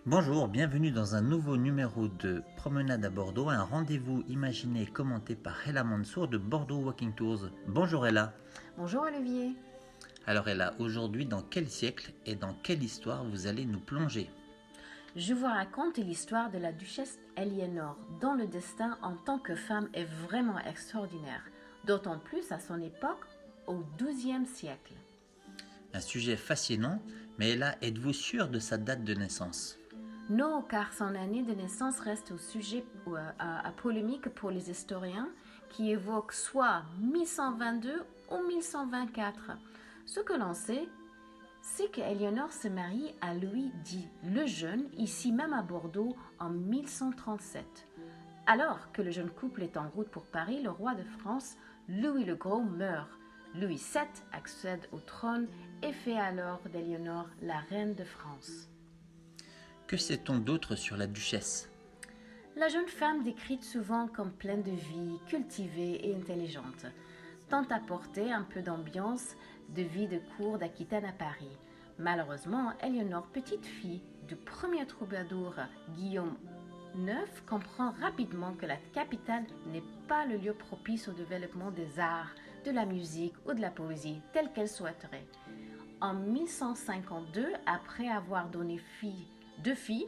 Bonjour, bienvenue dans un nouveau numéro de Promenade à Bordeaux, un rendez-vous imaginé et commenté par Ella Mansour de Bordeaux Walking Tours. Bonjour Ella. Bonjour Olivier. Alors Ella, aujourd'hui dans quel siècle et dans quelle histoire vous allez nous plonger? Je vous raconte l'histoire de la duchesse Éléonore, dont le destin en tant que femme est vraiment extraordinaire, d'autant plus à son époque, au XIIe siècle. Un sujet fascinant, mais Ella, êtes-vous sûre de sa date de naissance? Non, car son année de naissance reste au sujet à polémique pour les historiens qui évoquent soit 1122 ou 1124. Ce que l'on sait, c'est qu'Éléonore se marie à Louis X le Jeune, ici même à Bordeaux, en 1137. Alors que le jeune couple est en route pour Paris, le roi de France, Louis le Gros, meurt. Louis VII accède au trône et fait alors d'Éléonore la reine de France. Que sait-on d'autre sur la duchesse? La jeune femme décrite souvent comme pleine de vie, cultivée et intelligente, tente à apporter un peu d'ambiance de vie de cour d'Aquitaine à Paris. Malheureusement, Éléonore, petite fille du premier troubadour Guillaume IX, comprend rapidement que la capitale n'est pas le lieu propice au développement des arts, de la musique ou de la poésie telle qu'elle souhaiterait. En 1152, après avoir donné deux filles,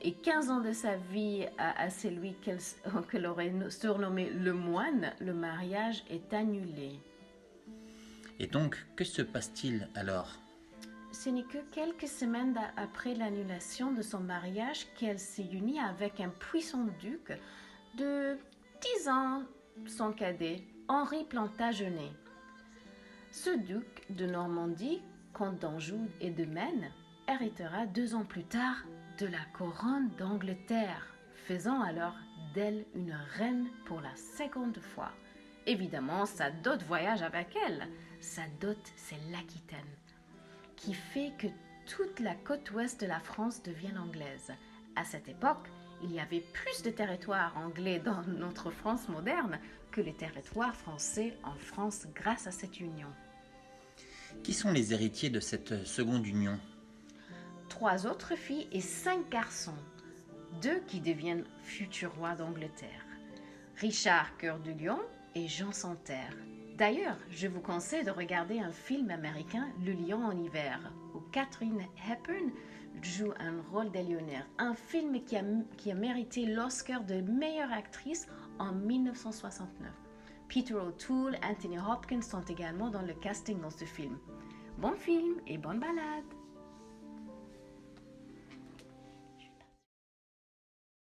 et 15 ans de sa vie à celui qu'elle aurait surnommé le moine, le mariage est annulé. Et donc, que se passe-t-il alors? Ce n'est que quelques semaines après l'annulation de son mariage qu'elle s'est unie avec un puissant duc de 10 ans, son cadet, Henri Plantagenet. Ce duc de Normandie, comte d'Anjou et de Maine, héritera 2 ans plus tard de la couronne d'Angleterre, faisant alors d'elle une reine pour la seconde fois. Évidemment, sa dot voyage avec elle. Sa dot, c'est l'Aquitaine, qui fait que toute la côte ouest de la France devient anglaise. À cette époque, il y avait plus de territoires anglais dans notre France moderne que les territoires français en France grâce à cette union. Qui sont les héritiers de cette seconde union? 3 autres filles et 5 garçons, 2 qui deviennent futurs rois d'Angleterre, Richard Cœur du Lion et Jean sans Terre. D'ailleurs, je vous conseille de regarder un film américain, Le Lion en hiver, où Katharine Hepburn joue un rôle d'Éléonore, un film qui a mérité l'Oscar de meilleure actrice en 1969. Peter O'Toole, Anthony Hopkins sont également dans le casting dans ce film. Bon film et bonne balade!